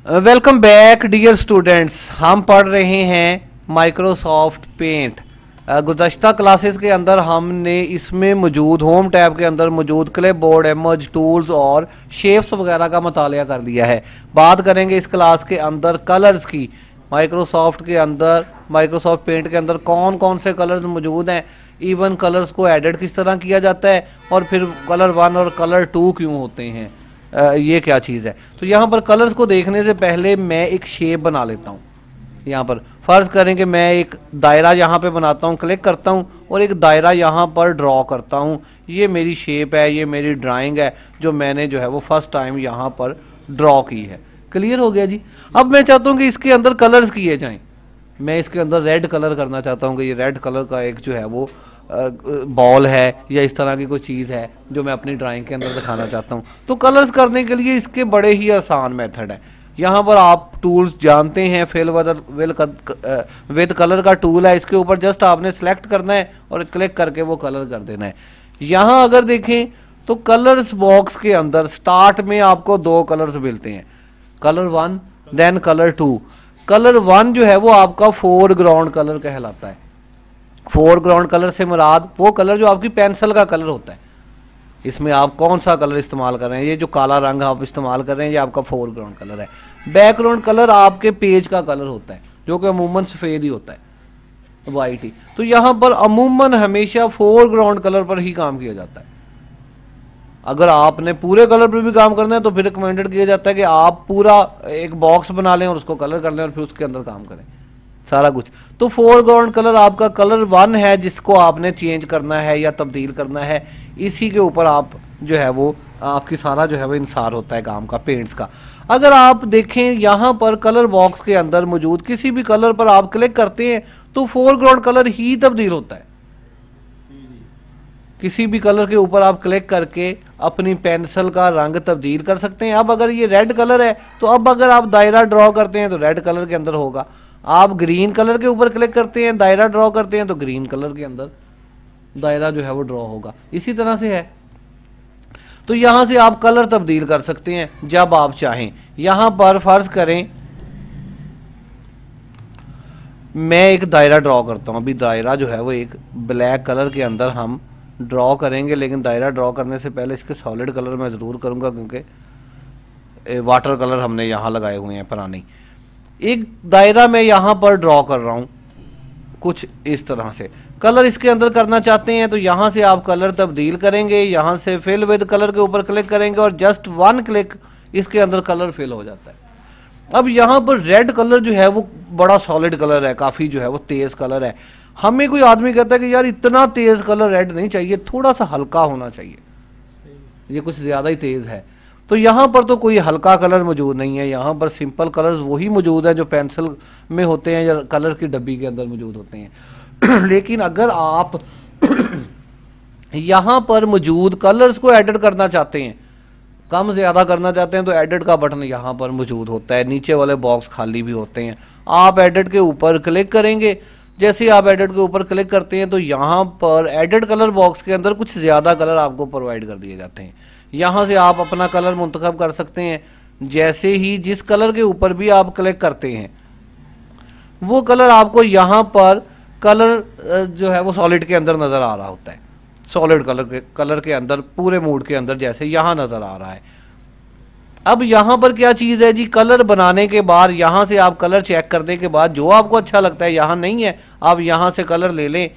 Welcome back dear students. हम पढ़ रहे हैं माइक्रोसॉफ्ट पेंट। गुज़श्ता क्लासेस के अंदर हमने इसमें मौजूद होम टैब के अंदर मौजूद क्लिप बोर्ड, इमेज, टूल्स और शेप्स वगैरह का मुतालिया कर दिया है। बात करेंगे इस क्लास के अंदर कलर्स की। माइक्रोसॉफ्ट के अंदर, माइक्रोसॉफ्ट पेंट के अंदर कौन कौन से कलर्स मौजूद हैं, इवन कलर्स को एडिट किस तरह किया जाता है, और फिर कलर 1 और कलर 2 क्यों होते हैं, ये क्या चीज़ है। तो यहाँ पर कलर्स को देखने से पहले मैं एक शेप बना लेता हूँ। यहाँ पर फ़र्ज़ करें कि मैं एक दायरा यहाँ पे बनाता हूँ, क्लिक करता हूँ और एक दायरा यहाँ पर ड्रॉ करता हूँ। ये मेरी शेप है, ये मेरी ड्राइंग है जो मैंने जो है वो फर्स्ट टाइम यहाँ पर ड्रॉ की है। क्लियर हो गया जी। अब मैं चाहता हूँ कि इसके अंदर कलर्स किए जाएँ। मैं इसके अंदर रेड कलर करना चाहता हूँ कि ये रेड कलर का एक जो है वो बॉल है या इस तरह की कोई चीज़ है जो मैं अपनी ड्राइंग के अंदर दिखाना चाहता हूँ। तो कलर्स करने के लिए इसके बड़े ही आसान मेथड है। यहाँ पर आप टूल्स जानते हैं, फिल विद कलर का टूल है। इसके ऊपर जस्ट आपने सेलेक्ट करना है और क्लिक करके वो कलर कर देना है। यहाँ अगर देखें तो कलर्स बॉक्स के अंदर स्टार्ट में आपको 2 कलर्स मिलते हैं, कलर 1 देन कलर 2। कलर 1 जो है वो आपका फोरग्राउंड कलर कहलाता है। फोरग्राउंड कलर से मुराद वो कलर जो आपकी पेंसिल का कलर होता है। इसमें आप कौन सा कलर इस्तेमाल कर रहे हैं, ये जो काला रंग आप इस्तेमाल कर रहे हैं ये आपका फोरग्राउंड कलर है। बैकग्राउंड कलर आपके पेज का कलर होता है जो कि अमूमन सफ़ेद ही होता है, वाइट ही। तो यहाँ पर अमूमन हमेशा फोरग्राउंड कलर पर ही काम किया जाता है। अगर आपने पूरे कलर पर भी काम करना है तो फिर रिकमेंडेड किया जाता है कि आप पूरा एक बॉक्स बना लें और उसको कलर कर लें और फिर उसके अंदर काम करें सारा कुछ। तो फोरग्राउंड कलर आपका कलर 1 है जिसको आपने चेंज करना है या तब्दील करना है। इसी के ऊपर आप जो है वो आपकी सारा जो है वो इंसार होता है काम का, पेंट्स का। अगर आप देखें यहाँ पर कलर बॉक्स के अंदर मौजूद किसी भी कलर पर आप क्लिक करते हैं तो फोरग्राउंड कलर ही तब्दील होता है। किसी भी कलर के ऊपर आप क्लिक करके अपनी पेंसिल का रंग तब्दील कर सकते हैं। अब अगर ये रेड कलर है तो अब अगर आप दायरा ड्रॉ करते हैं तो रेड कलर के अंदर होगा। आप ग्रीन कलर के ऊपर क्लिक करते हैं, दायरा ड्रॉ करते हैं तो ग्रीन कलर के अंदर दायरा जो है वो ड्रॉ होगा। इसी तरह से है। तो यहां से आप कलर तब्दील कर सकते हैं जब आप चाहें। यहां पर फर्ज करें मैं एक दायरा ड्रॉ करता हूं। अभी दायरा जो है वो एक ब्लैक कलर के अंदर हम ड्रॉ करेंगे, लेकिन दायरा ड्रॉ करने से पहले इसके सॉलिड कलर मैं ज़रूर करूंगा क्योंकि वाटर कलर हमने यहाँ लगाए हुए हैं पुरानी। एक दायरा मैं यहाँ पर ड्रॉ कर रहा हूँ कुछ इस तरह से। कलर इसके अंदर करना चाहते हैं तो यहाँ से आप कलर तब्दील करेंगे, यहाँ से फिल विद कलर के ऊपर क्लिक करेंगे और जस्ट 1 क्लिक इसके अंदर कलर फिल हो जाता है। अब यहाँ पर रेड कलर जो है वो बड़ा सॉलिड कलर है, काफ़ी जो है वो तेज़ कलर है। हमें कोई आदमी कहता है कि यार इतना तेज़ कलर रेड नहीं चाहिए, थोड़ा सा हल्का होना चाहिए, ये कुछ ज़्यादा ही तेज़ है। तो यहाँ पर तो कोई हल्का कलर मौजूद नहीं है। यहाँ पर सिंपल कलर्स वही मौजूद हैं जो पेंसिल में होते हैं या कलर की डब्बी के अंदर मौजूद होते हैं। लेकिन अगर आप यहाँ पर मौजूद कलर्स को एडिट करना चाहते हैं, कम ज़्यादा करना चाहते हैं, तो एडिट का बटन यहाँ पर मौजूद होता है। नीचे वाले बॉक्स खाली भी होते हैं। आप एडिट के ऊपर क्लिक करेंगे। जैसे ही आप एडिट के ऊपर क्लिक करते हैं तो यहाँ पर एडिट कलर बॉक्स के अंदर कुछ ज़्यादा कलर आपको प्रोवाइड कर दिए जाते हैं। यहाँ से आप अपना कलर मुंतखब कर सकते हैं। जैसे ही जिस कलर के ऊपर भी आप क्लिक करते हैं वो कलर आपको यहाँ पर कलर जो है वो सॉलिड के अंदर नज़र आ रहा होता है। सॉलिड कलर के अंदर पूरे मूड के अंदर जैसे यहाँ नज़र आ रहा है। अब यहाँ पर क्या चीज़ है जी, कलर बनाने के बाद यहाँ से आप कलर चेक करने के बाद जो आपको अच्छा लगता है, यहाँ नहीं है आप यहाँ से कलर ले लें,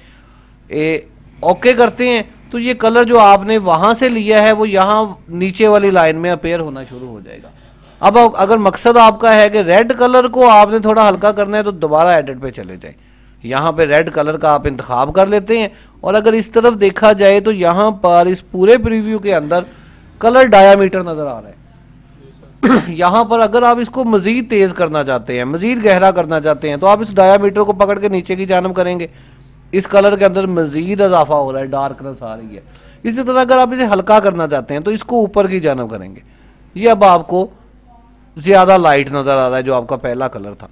ओके करते हैं तो ये कलर जो आपने वहाँ से लिया है वो यहाँ नीचे वाली लाइन में अपेयर होना शुरू हो जाएगा। अब अगर मकसद आपका है कि रेड कलर को आपने थोड़ा हल्का करना है तो दोबारा एडिट पे चले जाएं। यहाँ पे रेड कलर का आप इंतखाब कर लेते हैं और अगर इस तरफ देखा जाए तो यहाँ पर इस पूरे प्रीव्यू के अंदर कलर डायामीटर नज़र आ रहा है। यहाँ पर अगर आप इसको मज़ीद तेज़ करना चाहते हैं, मज़ीद गहरा करना चाहते हैं तो आप इस डायामीटर को पकड़ के नीचे की जानब करेंगे। इस कलर के अंदर मज़ीद इजाफा हो रहा है, डार्कनेस आ रही है। इसी तरह अगर आप इसे हल्का करना चाहते हैं तो इसको ऊपर की जानब करेंगे। ये अब आपको ज़्यादा लाइट नज़र आ रहा है जो आपका पहला कलर था।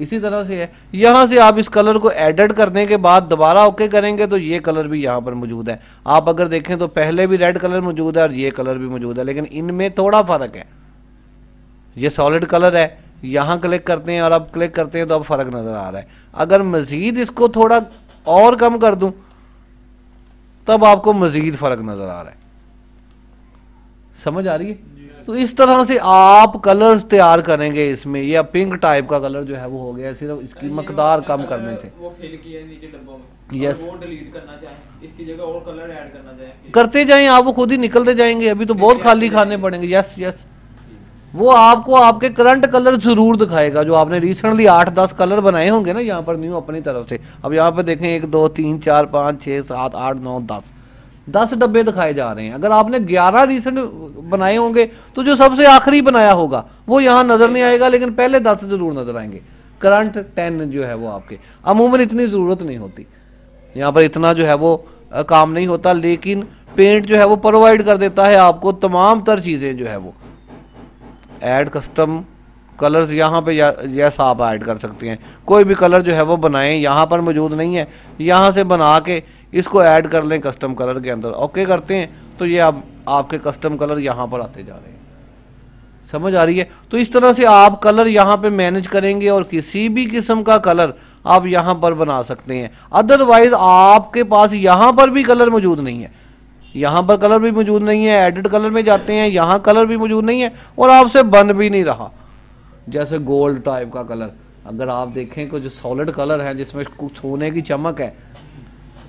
इसी तरह से है। यहाँ से आप इस कलर को एडिट करने के बाद दोबारा ओके करेंगे तो ये कलर भी यहाँ पर मौजूद है। आप अगर देखें तो पहले भी रेड कलर मौजूद है और ये कलर भी मौजूद है, लेकिन इनमें थोड़ा फ़र्क है। ये सॉलिड कलर है, यहाँ क्लिक करते हैं और अब क्लिक करते हैं तो अब फ़र्क नज़र आ रहा है। अगर मज़ीद इसको थोड़ा और कम कर दूं तब आपको मज़ीद फ़र्क नज़र आ रहा है। समझ आ रही है? तो इस तरह से आप कलर्स तैयार करेंगे इसमें। ये पिंक टाइप का कलर जो है वो हो गया, सिर्फ इसकी मकदार कम करने से। वो फिल किया नीचे डब्बों में, यस, वो डिलीट करना चाहें, इसकी जगह और कलर ऐड करना चाहें, करते जाएं आप, वो खुद ही निकलते जाएंगे। अभी तो बहुत खाली खाने पड़ेंगे। यस यस, वो आपको आपके करंट कलर जरूर दिखाएगा जो आपने रिसेंटली 8-10 कलर बनाए होंगे ना यहाँ पर न्यू अपनी तरफ से। अब यहाँ पर देखें 1 2 3 4 5 6 7 8 9 10 डब्बे दिखाए जा रहे हैं। अगर आपने 11 रिसेंट बनाए होंगे तो जो सबसे आखिरी बनाया होगा वो यहाँ नजर नहीं आएगा, लेकिन पहले 10 जरूर नजर आएंगे। करंट 10 जो है वो आपके अमूमन इतनी ज़रूरत नहीं होती, यहाँ पर इतना जो है वो काम नहीं होता, लेकिन पेंट जो है वो प्रोवाइड कर देता है आपको तमाम तर चीज़ें जो है वो। ऐड कस्टम कलर्स यहाँ पे यस आप ऐड कर सकते हैं। कोई भी कलर जो है वो बनाएं, यहाँ पर मौजूद नहीं है, यहाँ से बना के इसको ऐड कर लें कस्टम कलर के अंदर। ओके करते हैं तो ये अब आपके कस्टम कलर यहाँ पर आते जा रहे हैं। समझ आ रही है? तो इस तरह से आप कलर यहाँ पे मैनेज करेंगे और किसी भी किस्म का कलर आप यहाँ पर बना सकते हैं। अदरवाइज आपके पास यहाँ पर भी कलर मौजूद नहीं है, यहाँ पर कलर भी मौजूद नहीं है, एडिट कलर में जाते हैं यहाँ कलर भी मौजूद नहीं है और आपसे बन भी नहीं रहा। जैसे गोल्ड टाइप का कलर, अगर आप देखें कुछ सॉलिड कलर है जिसमें कुछ सोने की चमक है,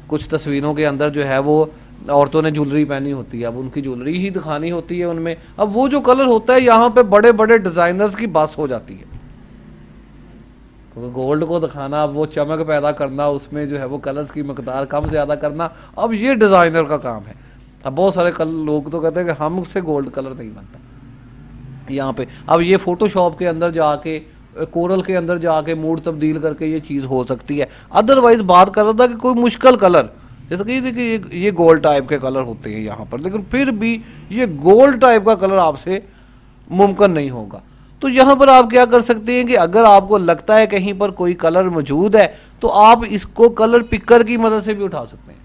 कुछ तस्वीरों के अंदर जो है वो औरतों ने ज्वेलरी पहनी होती है, अब उनकी ज्वेलरी ही दिखानी होती है उनमें। अब वो जो कलर होता है यहाँ पे बड़े बड़े डिजाइनर्स की बस हो जाती है, क्योंकि गोल्ड को दिखाना, अब वो चमक पैदा करना, उसमें जो है वो कलर्स की मकदार कम ज़्यादा करना, अब ये डिज़ाइनर का काम है। अब बहुत सारे लोग तो कहते हैं कि हमसे गोल्ड कलर नहीं बनता यहाँ पे। अब ये फोटोशॉप के अंदर जाके, कोरल के अंदर जाके मूड तब्दील करके ये चीज़ हो सकती है। अदरवाइज बात कर रहा था कि कोई मुश्किल कलर, जैसे कि देखिए ये गोल्ड टाइप के कलर होते हैं यहाँ पर, लेकिन फिर भी ये गोल्ड टाइप का कलर आपसे मुमकिन नहीं होगा। तो यहाँ पर आप क्या कर सकते हैं कि अगर आपको लगता है कहीं पर कोई कलर मौजूद है तो आप इसको कलर पिकर की मदद से भी उठा सकते हैं।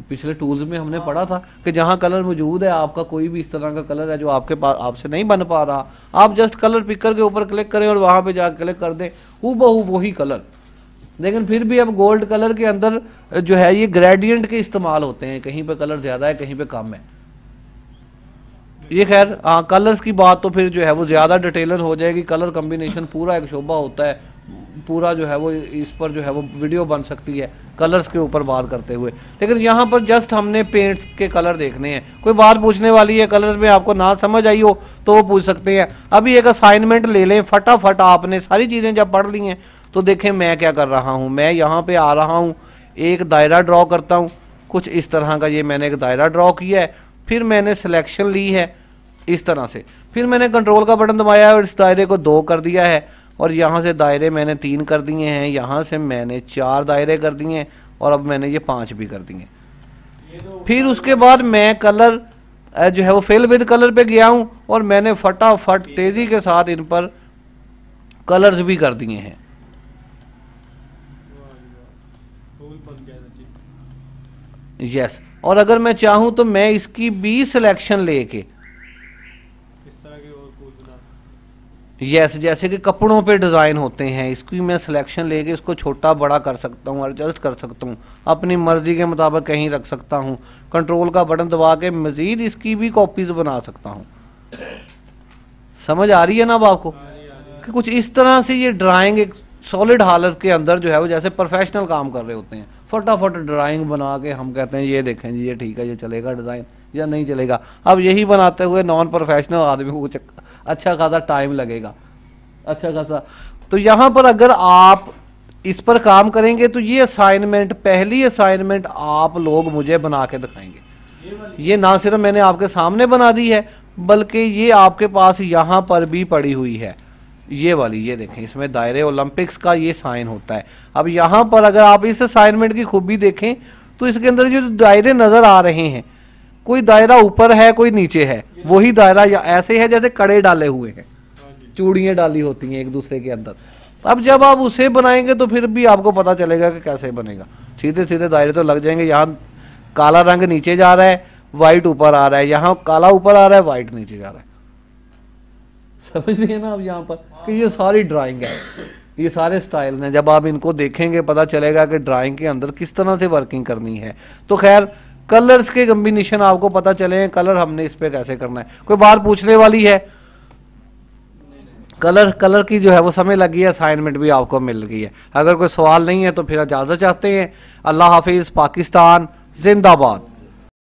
पिछले टूल्स में हमने पढ़ा था कि जहाँ कलर मौजूद है, आपका कोई भी इस तरह का कलर है जो आपके पास आपसे नहीं बन पा रहा, आप जस्ट कलर पिकर के ऊपर क्लिक करें और वहाँ पे जाकर क्लिक कर दें, हूबहू वही कलर। लेकिन फिर भी अब गोल्ड कलर के अंदर जो है ये ग्रेडियंट के इस्तेमाल होते हैं, कहीं पे कलर ज़्यादा है कहीं पे कम है। ये खैर हाँ, कलर्स की बात तो फिर जो है वो ज़्यादा डिटेलर हो जाएगी। कलर कम्बिनेशन पूरा एक शोबा होता है, पूरा जो है वो इस पर जो है वो वीडियो बन सकती है कलर्स के ऊपर बात करते हुए। लेकिन यहाँ पर जस्ट हमने पेंट्स के कलर देखने हैं। कोई बात पूछने वाली है कलर्स में, आपको ना समझ आई हो तो वो पूछ सकते हैं। अभी एक असाइनमेंट ले लें फटाफट, आपने सारी चीज़ें जब पढ़ ली हैं तो देखें मैं क्या कर रहा हूँ। मैं यहाँ पे आ रहा हूँ, एक दायरा ड्रॉ करता हूँ कुछ इस तरह का। ये मैंने एक दायरा ड्रॉ किया है, फिर मैंने सिलेक्शन ली है इस तरह से, फिर मैंने कंट्रोल का बटन दबाया है और इस दायरे को 2 कर दिया है, और यहाँ से दायरे मैंने 3 कर दिए हैं, यहाँ से मैंने 4 दायरे कर दिए हैं, और अब मैंने ये 5 भी कर दिए। फिर उसके बाद मैं कलर जो है वो फिल विद कलर पे गया हूँ और मैंने फटाफट तेज़ी के साथ इन पर कलर्स भी कर दिए हैं। यस, और अगर मैं चाहूँ तो मैं इसकी भी सिलेक्शन लेके यस, जैसे कि कपड़ों पे डिज़ाइन होते हैं, इसकी मैं सिलेक्शन लेके इसको छोटा बड़ा कर सकता हूँ, एडजस्ट कर सकता हूँ, अपनी मर्ज़ी के मुताबिक कहीं रख सकता हूँ। कंट्रोल का बटन दबा के मज़ीद इसकी भी कॉपीज़ बना सकता हूँ। समझ आ रही है ना अब आपको कि कुछ इस तरह से ये ड्राइंग एक सॉलिड हालत के अंदर जो है वो जैसे प्रोफेशनल काम कर रहे होते हैं, फटाफट ड्राइंग बना के हम कहते हैं ये देखें जी ये ठीक है, ये चलेगा डिज़ाइन या नहीं चलेगा। अब यही बनाते हुए नॉन प्रोफेशनल आदमी को कुछ अच्छा खासा टाइम लगेगा, अच्छा खासा। तो यहाँ पर अगर आप इस पर काम करेंगे तो ये असाइनमेंट, पहली असाइनमेंट आप लोग मुझे बना के दिखाएंगे। ये ना सिर्फ मैंने आपके सामने बना दी है बल्कि ये आपके पास यहाँ पर भी पड़ी हुई है, ये वाली, ये देखें इसमें दायरे ओलंपिक्स का ये साइन होता है। अब यहाँ पर अगर आप इस असाइनमेंट की खूबी देखें तो इसके अंदर जो दायरे नज़र आ रहे हैं, कोई दायरा ऊपर है कोई नीचे है, वही दायरा या ऐसे है जैसे कड़े डाले हुए हैं, चूड़ियाँ डाली होती हैं एक दूसरे के अंदर। अब जब आप उसे बनाएंगे तो फिर भी आपको पता चलेगा कि कैसे बनेगा। सीधे सीधे दायरे तो लग जाएंगे, यहाँ काला रंग नीचे जा रहा है वाइट ऊपर आ रहा है, यहाँ काला ऊपर आ रहा है वाइट नीचे जा रहा है। समझ रही है ना आप यहाँ पर कि ये सारी ड्राइंग है, ये सारे स्टाइल हैं। जब आप इनको देखेंगे पता चलेगा कि ड्राइंग के अंदर किस तरह से वर्किंग करनी है। तो खैर कलर्स के कम्बिनेशन आपको पता चले, कलर हमने इस पे कैसे करना है। कोई बात पूछने वाली है? कलर की जो है वो समय लगी है, असाइनमेंट भी आपको मिल गई है। अगर कोई सवाल नहीं है तो फिर इजाज़त चाहते हैं। अल्लाह हाफिज़, पाकिस्तान जिंदाबाद।